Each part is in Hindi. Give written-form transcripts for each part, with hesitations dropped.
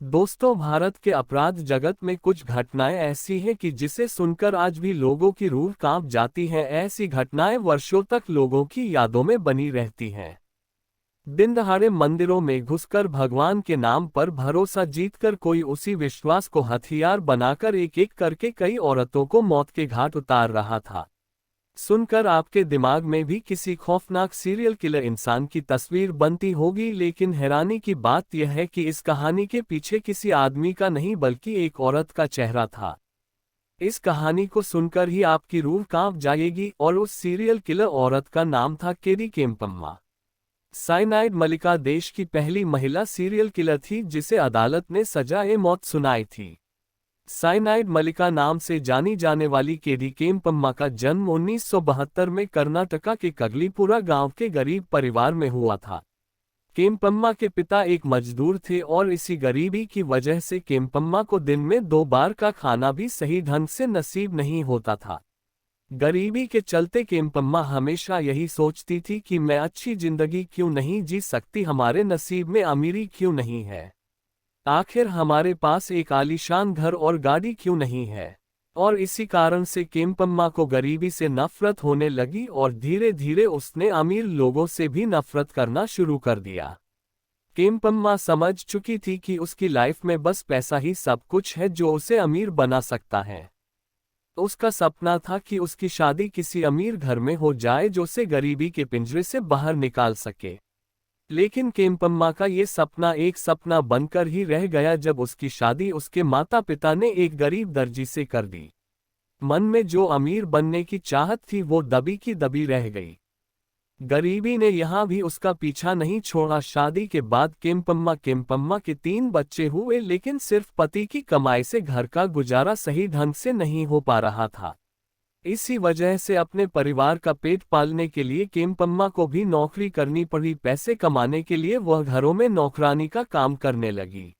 दोस्तों, भारत के अपराध जगत में कुछ घटनाएं ऐसी हैं कि जिसे सुनकर आज भी लोगों की रूह कांप जाती है। ऐसी घटनाएं वर्षों तक लोगों की यादों में बनी रहती हैं। दिन दहाड़े मंदिरों में घुसकर भगवान के नाम पर भरोसा जीतकर कोई उसी विश्वास को हथियार बनाकर एक एक करके कई औरतों को मौत के घाट उतार रहा था। सुनकर आपके दिमाग में भी किसी खौफनाक सीरियल किलर इंसान की तस्वीर बनती होगी, लेकिन हैरानी की बात यह है कि इस कहानी के पीछे किसी आदमी का नहीं बल्कि एक औरत का चेहरा था। इस कहानी को सुनकर ही आपकी रूह कांप जाएगी और उस सीरियल किलर औरत का नाम था केडी केम्पम्मा। साइनाइड मलिका देश की पहली महिला सीरियल किलर थी जिसे अदालत ने सजा-ए मौत सुनाई थी। साइनाइड मलिका नाम से जानी जाने वाली केडी केम्पम्मा का जन्म 1972 में कर्नाटका के कगलीपुरा गांव के गरीब परिवार में हुआ था। केम्पम्मा के पिता एक मजदूर थे और इसी गरीबी की वजह से केम्पम्मा को दिन में 2 बार का खाना भी सही ढंग से नसीब नहीं होता था। गरीबी के चलते केम्पम्मा हमेशा यही सोचती थी कि मैं अच्छी जिंदगी क्यों नहीं जी सकती, हमारे नसीब में अमीरी क्यों नहीं है, आखिर हमारे पास एक आलीशान घर और गाड़ी क्यों नहीं है। और इसी कारण से केम्पम्मा को गरीबी से नफरत होने लगी और धीरे धीरे उसने अमीर लोगों से भी नफरत करना शुरू कर दिया। केम्पम्मा समझ चुकी थी कि उसकी लाइफ में बस पैसा ही सब कुछ है जो उसे अमीर बना सकता है। उसका सपना था कि उसकी शादी किसी अमीर घर में हो जाए जो उसे गरीबी के पिंजरे से बाहर निकाल सके। लेकिन केम्पम्मा का ये सपना एक सपना बनकर ही रह गया जब उसकी शादी उसके माता पिता ने एक गरीब दर्जी से कर दी। मन में जो अमीर बनने की चाहत थी वो दबी की दबी रह गई। गरीबी ने यहाँ भी उसका पीछा नहीं छोड़ा। शादी के बाद केम्पम्मा के 3 बच्चे हुए, लेकिन सिर्फ पति की कमाई से घर का गुजारा सही ढंग से नहीं हो पा रहा था। इसी वजह से अपने परिवार का पेट पालने के लिए केम्पम्मा को भी नौकरी करनी पड़ी। पैसे कमाने के लिए वह घरों में नौकरानी का काम करने लगी।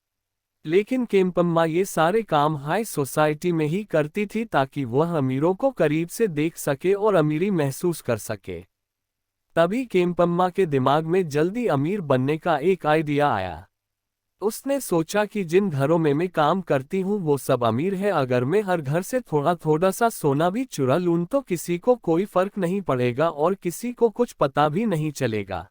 लेकिन केम्पम्मा ये सारे काम हाई सोसाइटी में ही करती थी ताकि वह अमीरों को करीब से देख सके और अमीरी महसूस कर सके। तभी केम्पम्मा के दिमाग में जल्दी अमीर बनने का एक आइडिया आया। उसने सोचा कि जिन घरों में मैं काम करती हूँ वो सब अमीर है, अगर मैं हर घर से थोड़ा थोड़ा सा सोना भी चुरा लूँ तो किसी को कोई फर्क नहीं पड़ेगा और किसी को कुछ पता भी नहीं चलेगा।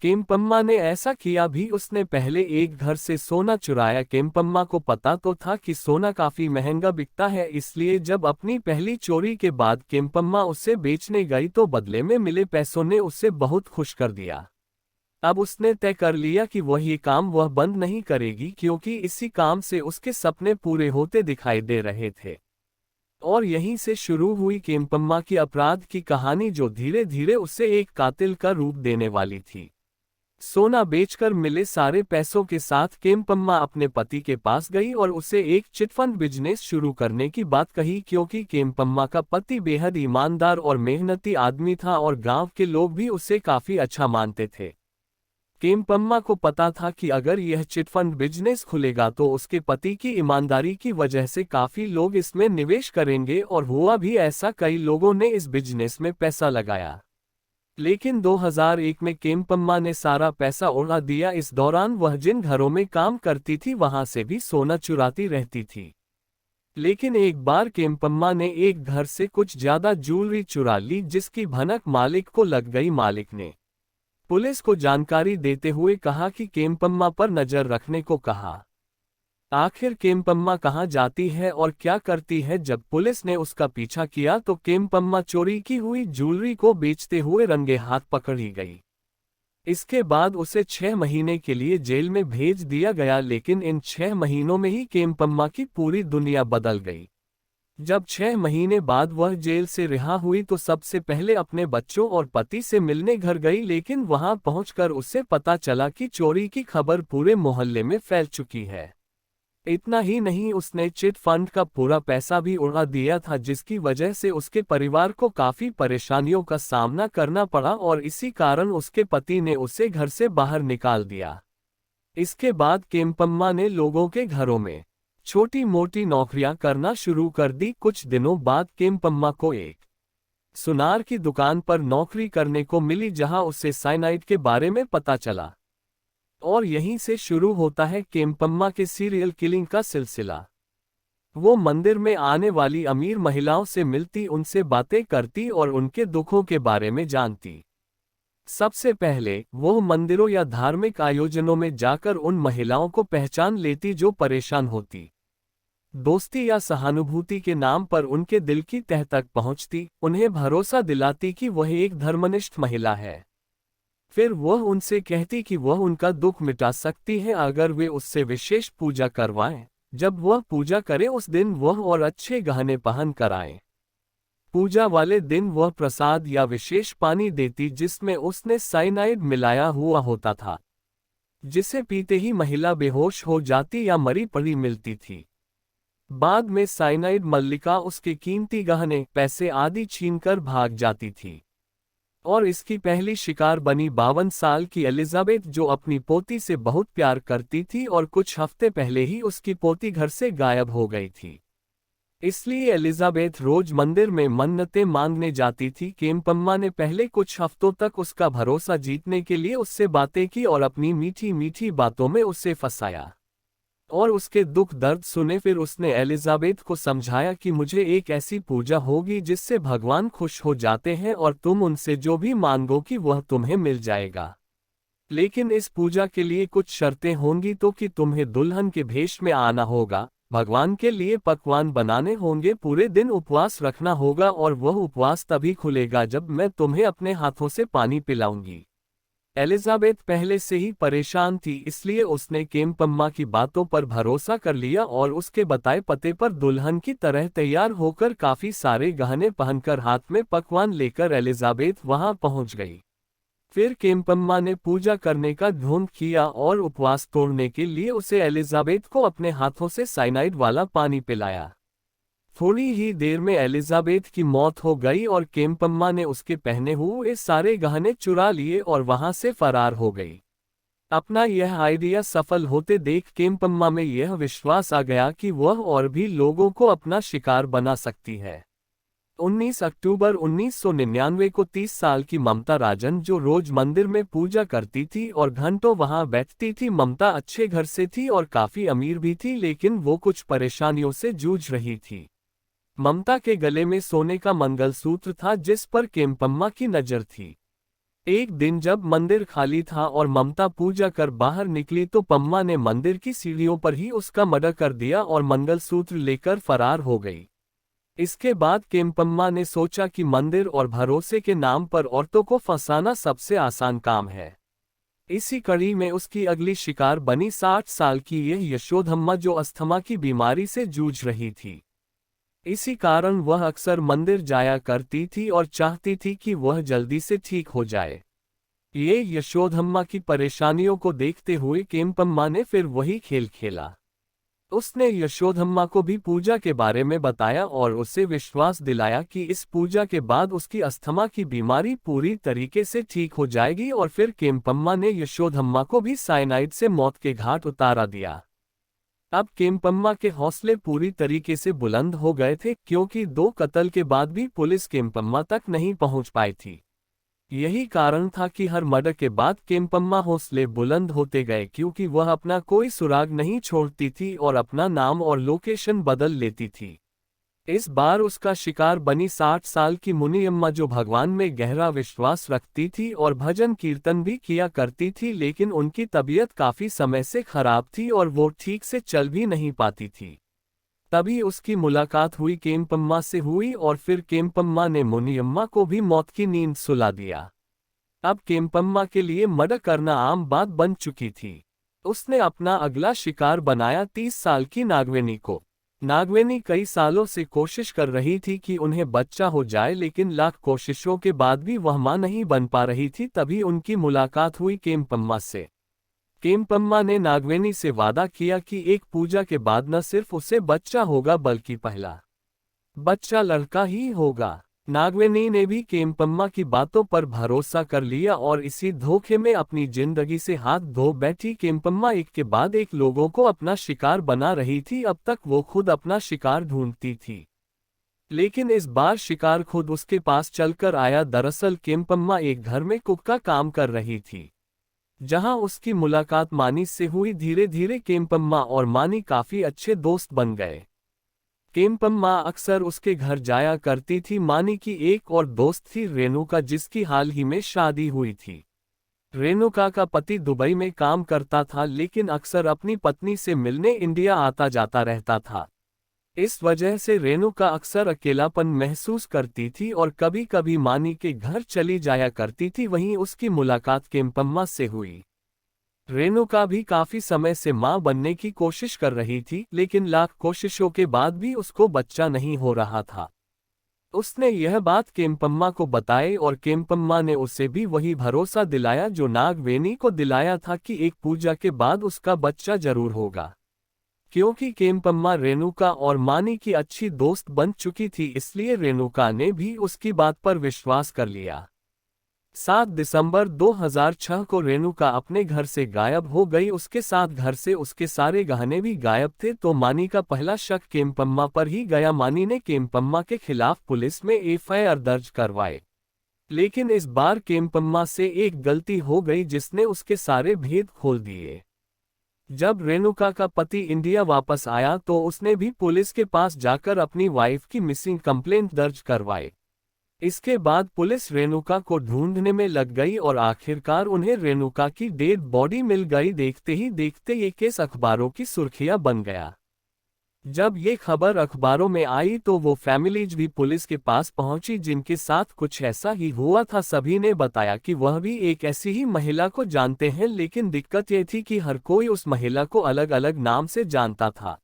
केम्पम्मा ने ऐसा किया भी। उसने पहले एक घर से सोना चुराया। केम्पम्मा को पता तो था कि सोना काफी महंगा बिकता है, इसलिए जब अपनी पहली चोरी के बाद केम्पम्मा उसे बेचने गई तो बदले में मिले पैसों ने उसे बहुत खुश कर दिया। अब उसने तय कर लिया कि वह ये काम वह बंद नहीं करेगी, क्योंकि इसी काम से उसके सपने पूरे होते दिखाई दे रहे थे। और यहीं से शुरू हुई केम्पम्मा की अपराध की कहानी, जो धीरे धीरे उसे एक कातिल का रूप देने वाली थी। सोना बेचकर मिले सारे पैसों के साथ केम्पम्मा अपने पति के पास गई और उसे एक चिटफंड बिजनेस शुरू करने की बात कही, क्योंकि केम्पम्मा का पति बेहद ईमानदार और मेहनती आदमी था और गांव के लोग भी उसे काफी अच्छा मानते थे। केम्पम्मा को पता था कि अगर यह चिटफंड बिजनेस खुलेगा तो उसके पति की ईमानदारी की वजह से काफी लोग इसमें निवेश करेंगे, और हुआ भी ऐसा। कई लोगों ने इस बिजनेस में पैसा लगाया। लेकिन 2001 में केम्पम्मा ने सारा पैसा उड़ा दिया। इस दौरान वह जिन घरों में काम करती थी वहां से भी सोना चुराती रहती थी। लेकिन एक बार केम्पम्मा ने एक घर से कुछ ज्यादा ज्वेलरी चुरा ली, जिसकी भनक मालिक को लग गई। मालिक ने पुलिस को जानकारी देते हुए कहा कि केम्पम्मा पर नजर रखने को कहा। आखिर केम्पम्मा कहाँ जाती है और क्या करती है? जब पुलिस ने उसका पीछा किया तो केम्पम्मा चोरी की हुई ज्वेलरी को बेचते हुए रंगे हाथ पकड़ी गई। इसके बाद उसे 6 महीने के लिए जेल में भेज दिया गया। लेकिन इन 6 महीनों में ही केम्पम्मा की पूरी दुनिया बदल गई। जब 6 महीने बाद वह जेल से रिहा हुई तो सबसे पहले अपने बच्चों और पति से मिलने घर गई, लेकिन वहां पहुंचकर उसे पता चला कि चोरी की खबर पूरे मोहल्ले में फैल चुकी है। इतना ही नहीं, उसने चिट फंड का पूरा पैसा भी उड़ा दिया था, जिसकी वजह से उसके परिवार को काफी परेशानियों का सामना करना पड़ा और इसी कारण उसके पति ने उसे घर से बाहर निकाल दिया। इसके बाद केम्पम्मा ने लोगों के घरों में छोटी मोटी नौकरियां करना शुरू कर दी। कुछ दिनों बाद केम्पम्मा को एक सुनार की दुकान पर नौकरी करने को मिली, जहां उसे साइनाइड के बारे में पता चला। और यहीं से शुरू होता है केम्पम्मा के सीरियल किलिंग का सिलसिला। वो मंदिर में आने वाली अमीर महिलाओं से मिलती, उनसे बातें करती और उनके दुखों के बारे में जानती। सबसे पहले वो मंदिरों या धार्मिक आयोजनों में जाकर उन महिलाओं को पहचान लेती जो परेशान होती। दोस्ती या सहानुभूति के नाम पर उनके दिल की तह तक पहुंचती, उन्हें भरोसा दिलाती कि वह एक धर्मनिष्ठ महिला है। फिर वह उनसे कहती कि वह उनका दुख मिटा सकती है अगर वे उससे विशेष पूजा करवाएं। जब वह पूजा करे उस दिन वह और अच्छे गहने पहन कर आए। पूजा वाले दिन वह प्रसाद या विशेष पानी देती जिसमें उसने साइनाइड मिलाया हुआ होता था, जिसे पीते ही महिला बेहोश हो जाती या मरी पड़ी मिलती थी। बाद में साइनाइड मल्लिका उसके कीमती गहने, पैसे आदि छीनकर भाग जाती थी। और इसकी पहली शिकार बनी 52 साल की एलिजाबेथ, जो अपनी पोती से बहुत प्यार करती थी और कुछ हफ्ते पहले ही उसकी पोती घर से गायब हो गई थी। इसलिए एलिजाबेथ रोज मंदिर में मन्नतें मांगने जाती थी। केम्पम्मा ने पहले कुछ हफ्तों तक उसका भरोसा जीतने के लिए उससे बातें की और अपनी मीठी मीठी बातों में उसे फंसाया और उसके दुख दर्द सुने। फिर उसने एलिजाबेथ को समझाया कि मुझे एक ऐसी पूजा होगी जिससे भगवान खुश हो जाते हैं और तुम उनसे जो भी मांगोगी वह तुम्हें मिल जाएगा। लेकिन इस पूजा के लिए कुछ शर्तें होंगी, तो कि तुम्हें दुल्हन के भेष में आना होगा, भगवान के लिए पकवान बनाने होंगे, पूरे दिन उपवास रखना होगा और वह उपवास तभी खुलेगा जब मैं तुम्हें अपने हाथों से पानी पिलाऊंगी। एलिजाबेथ पहले से ही परेशान थी, इसलिए उसने केम्पम्मा की बातों पर भरोसा कर लिया और उसके बताए पते पर दुल्हन की तरह तैयार होकर काफी सारे गहने पहनकर हाथ में पकवान लेकर एलिजाबेथ वहां पहुंच गई। फिर केम्पम्मा ने पूजा करने का ढोंग किया और उपवास तोड़ने के लिए उसे एलिजाबेथ को अपने हाथों से साइनाइड वाला पानी पिलाया। थोड़ी ही देर में एलिजाबेथ की मौत हो गई और केम्पम्मा ने उसके पहने हुए सारे गहने चुरा लिए और वहां से फरार हो गई। अपना यह आइडिया सफल होते देख केम्पम्मा में यह विश्वास आ गया कि वह और भी लोगों को अपना शिकार बना सकती है। 19 अक्टूबर 1999 को 30 साल की ममता राजन, जो रोज मंदिर में पूजा करती थी और घंटों वहां बैठती थी। ममता अच्छे घर से थी और काफी अमीर भी थी, लेकिन वो कुछ परेशानियों से जूझ रही थी। ममता के गले में सोने का मंगलसूत्र था जिस पर केम्पम्मा की नजर थी। एक दिन जब मंदिर खाली था और ममता पूजा कर बाहर निकली तो पम्मा ने मंदिर की सीढ़ियों पर ही उसका मर्डर कर दिया और मंगलसूत्र लेकर फरार हो गई। इसके बाद केम्पम्मा ने सोचा कि मंदिर और भरोसे के नाम पर औरतों को फंसाना सबसे आसान काम है। इसी कड़ी में उसकी अगली शिकार बनी 60 साल की यह यशोधम्मा, जो अस्थमा की बीमारी से जूझ रही थी। इसी कारण वह अक्सर मंदिर जाया करती थी और चाहती थी कि वह जल्दी से ठीक हो जाए। ये यशोधम्मा की परेशानियों को देखते हुए केम्पम्मा ने फिर वही खेल खेला। उसने यशोधम्मा को भी पूजा के बारे में बताया और उसे विश्वास दिलाया कि इस पूजा के बाद उसकी अस्थमा की बीमारी पूरी तरीके से ठीक हो जाएगी। और फिर केम्पम्मा ने यशोधम्मा को भी साइनाइड से मौत के घाट उतारा दिया। अब केम्पम्मा के हौसले पूरी तरीके से बुलंद हो गए थे, क्योंकि 2 कत्ल के बाद भी पुलिस केम्पम्मा तक नहीं पहुंच पाई थी। यही कारण था कि हर मर्डर के बाद केम्पम्मा हौसले बुलंद होते गए, क्योंकि वह अपना कोई सुराग नहीं छोड़ती थी और अपना नाम और लोकेशन बदल लेती थी। इस बार उसका शिकार बनी 60 साल की मुनियम्मा, जो भगवान में गहरा विश्वास रखती थी और भजन कीर्तन भी किया करती थी, लेकिन उनकी तबीयत काफी समय से खराब थी और वो ठीक से चल भी नहीं पाती थी। तभी उसकी मुलाकात हुई केम्पम्मा से हुई और फिर केम्पम्मा ने मुनियम्मा को भी मौत की नींद सुला दिया। अब केम्पम्मा के लिए मर्डर करना आम बात बन चुकी थी। उसने अपना अगला शिकार बनाया 30 साल की नागवेनी को। नागवेनी कई सालों से कोशिश कर रही थी कि उन्हें बच्चा हो जाए, लेकिन लाख कोशिशों के बाद भी वह मां नहीं बन पा रही थी। तभी उनकी मुलाकात हुई केम्पम्मा से। केम्पम्मा ने नागवेनी से वादा किया कि एक पूजा के बाद न सिर्फ उसे बच्चा होगा बल्कि पहला बच्चा लड़का ही होगा। नागवेनी ने भी केम्पम्मा की बातों पर भरोसा कर लिया और इसी धोखे में अपनी जिंदगी से हाथ धो बैठी। केम्पम्मा एक के बाद एक लोगों को अपना शिकार बना रही थी। अब तक वो खुद अपना शिकार ढूंढती थी, लेकिन इस बार शिकार खुद उसके पास चलकर आया। दरअसल केम्पम्मा एक घर में कुक का काम कर रही थी। जहां उसकी मुलाकात मानी से हुई। धीरे धीरे केम्पम्मा और मानी काफी अच्छे दोस्त बन गए। केम्पम्मा अक्सर उसके घर जाया करती थी। मानी की एक और दोस्त थी रेणुका, जिसकी हाल ही में शादी हुई थी। रेणुका का पति दुबई में काम करता था, लेकिन अक्सर अपनी पत्नी से मिलने इंडिया आता जाता रहता था। इस वजह से रेणुका अक्सर अकेलापन महसूस करती थी और कभी कभी मानी के घर चली जाया करती थी। वहीं उसकी मुलाकात केम्पम्मा से हुई। रेणुका भी काफी समय से मां बनने की कोशिश कर रही थी, लेकिन लाख कोशिशों के बाद भी उसको बच्चा नहीं हो रहा था। उसने यह बात केम्पम्मा को बताई और केम्पम्मा ने उसे भी वही भरोसा दिलाया जो नागवेणी को दिलाया था कि एक पूजा के बाद उसका बच्चा जरूर होगा। क्योंकि केम्पम्मा रेणुका और मानी की अच्छी दोस्त बन चुकी थी, इसलिए रेणुका ने भी उसकी बात पर विश्वास कर लिया। 7 दिसंबर 2006 को रेणुका अपने घर से गायब हो गई। उसके साथ घर से उसके सारे गहने भी गायब थे, तो मानी का पहला शक केम्पम्मा पर ही गया। मानी ने केम्पम्मा के खिलाफ पुलिस में एफआईआर दर्ज करवाए, लेकिन इस बार केम्पम्मा से एक गलती हो गई जिसने उसके सारे भेद खोल दिए। जब रेणुका का पति इंडिया वापस आया तो उसने भी पुलिस के पास जाकर अपनी वाइफ की मिसिंग कंप्लेंट दर्ज करवाई। इसके बाद पुलिस रेणुका को ढूंढने में लग गई और आखिरकार उन्हें रेणुका की डेड बॉडी मिल गई। देखते ही देखते ये केस अखबारों की सुर्खियां बन गया। जब ये खबर अखबारों में आई तो वो फैमिलीज भी पुलिस के पास पहुंची जिनके साथ कुछ ऐसा ही हुआ था। सभी ने बताया कि वह भी एक ऐसी ही महिला को जानते हैं, लेकिन दिक्कत ये थी कि हर कोई उस महिला को अलग अलग नाम से जानता था।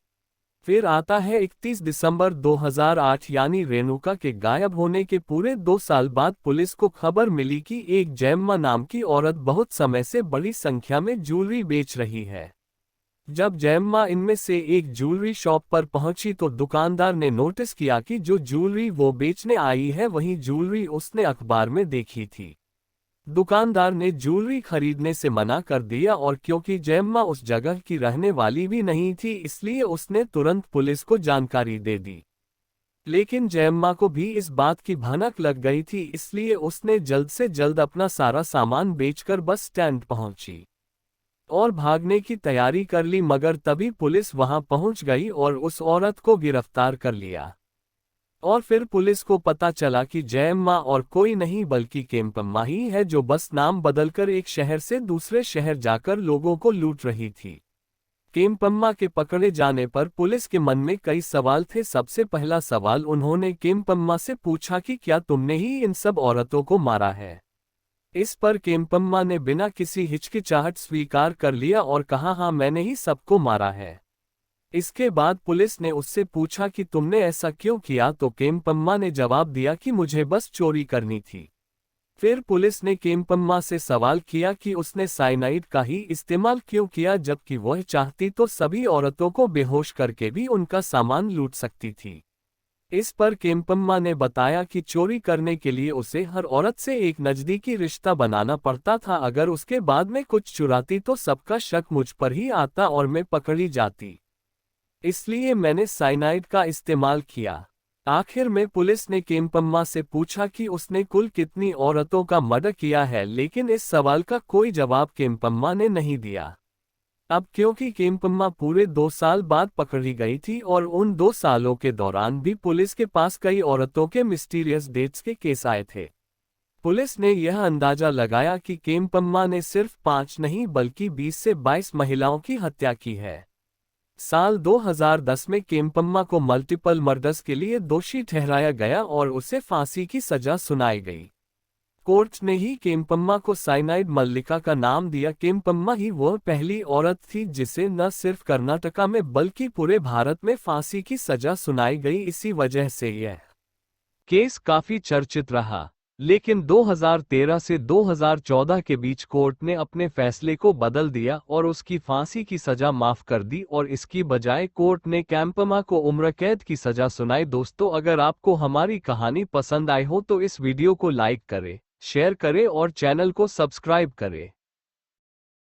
फिर आता है 31 दिसंबर 2008, यानी रेणुका के गायब होने के पूरे 2 साल बाद पुलिस को खबर मिली कि एक जयम्मा नाम की औरत बहुत समय से बड़ी संख्या में ज्वेलरी बेच रही है। जब जयम्मा इनमें से एक ज्वेलरी शॉप पर पहुंची तो दुकानदार ने नोटिस किया कि जो ज्वेलरी वो बेचने आई है वही ज्वेलरी उसने अखबार में देखी थी। दुकानदार ने ज्वेलरी खरीदने से मना कर दिया और क्योंकि जयम्मा उस जगह की रहने वाली भी नहीं थी, इसलिए उसने तुरंत पुलिस को जानकारी दे दी। लेकिन जयम्मा को भी इस बात की भनक लग गई थी, इसलिए उसने जल्द से जल्द अपना सारा सामान बेचकर बस स्टैंड पहुंची और भागने की तैयारी कर ली। मगर तभी पुलिस वहां पहुंच गई और उस औरत को गिरफ्तार कर लिया। और फिर पुलिस को पता चला कि जयम्मा और कोई नहीं बल्कि केम्पम्मा ही है, जो बस नाम बदलकर एक शहर से दूसरे शहर जाकर लोगों को लूट रही थी। केम्पम्मा के पकड़े जाने पर पुलिस के मन में कई सवाल थे। सबसे पहला सवाल उन्होंने केम्पम्मा से पूछा कि क्या तुमने ही इन सब औरतों को मारा है। इस पर केम्पम्मा ने बिना किसी हिचकिचाहट स्वीकार कर लिया और कहा, हाँ मैंने ही सबको मारा है। इसके बाद पुलिस ने उससे पूछा कि तुमने ऐसा क्यों किया, तो केम्पम्मा ने जवाब दिया कि मुझे बस चोरी करनी थी। फिर पुलिस ने केम्पम्मा से सवाल किया कि उसने साइनाइड का ही इस्तेमाल क्यों किया, जबकि वह चाहती तो सभी औरतों को बेहोश करके भी उनका सामान लूट सकती थी। इस पर केम्पम्मा ने बताया कि चोरी करने के लिए उसे हर औरत से एक नज़दीकी रिश्ता बनाना पड़ता था। अगर उसके बाद में कुछ चुराती तो सबका शक मुझ पर ही आता और मैं पकड़ी जाती, इसलिए मैंने साइनाइड का इस्तेमाल किया। आखिर में पुलिस ने केम्पम्मा से पूछा कि उसने कुल कितनी औरतों का मर्डर किया है, लेकिन इस सवाल का कोई जवाब केम्पम्मा ने नहीं दिया। अब क्योंकि केम्पम्मा पूरे 2 साल बाद पकड़ी गई थी और उन 2 सालों के दौरान भी पुलिस के पास कई औरतों के मिस्टीरियस डेथ्स के केस आए थे, पुलिस ने यह अंदाजा लगाया कि केम्पम्मा ने सिर्फ 5 नहीं बल्कि 20 से 22 महिलाओं की हत्या की है। साल 2010 में केम्पम्मा को मल्टीपल मर्डर्स के लिए दोषी ठहराया गया और उसे फांसी की सजा सुनाई गई। कोर्ट ने ही केम्पम्मा को साइनाइड मल्लिका का नाम दिया। केम्पम्मा ही वह पहली औरत थी जिसे न सिर्फ कर्नाटका में बल्कि पूरे भारत में फांसी की सजा सुनाई गई। इसी वजह से यह केस काफी चर्चित रहा, लेकिन 2013 से 2014 के बीच कोर्ट ने अपने फैसले को बदल दिया और उसकी फांसी की सजा माफ कर दी और इसकी बजाय कोर्ट ने केम्पम्मा को उम्र कैद की सजा सुनाई। दोस्तों, अगर आपको हमारी कहानी पसंद आई हो तो इस वीडियो को लाइक करें, शेयर करें और चैनल को सब्सक्राइब करें।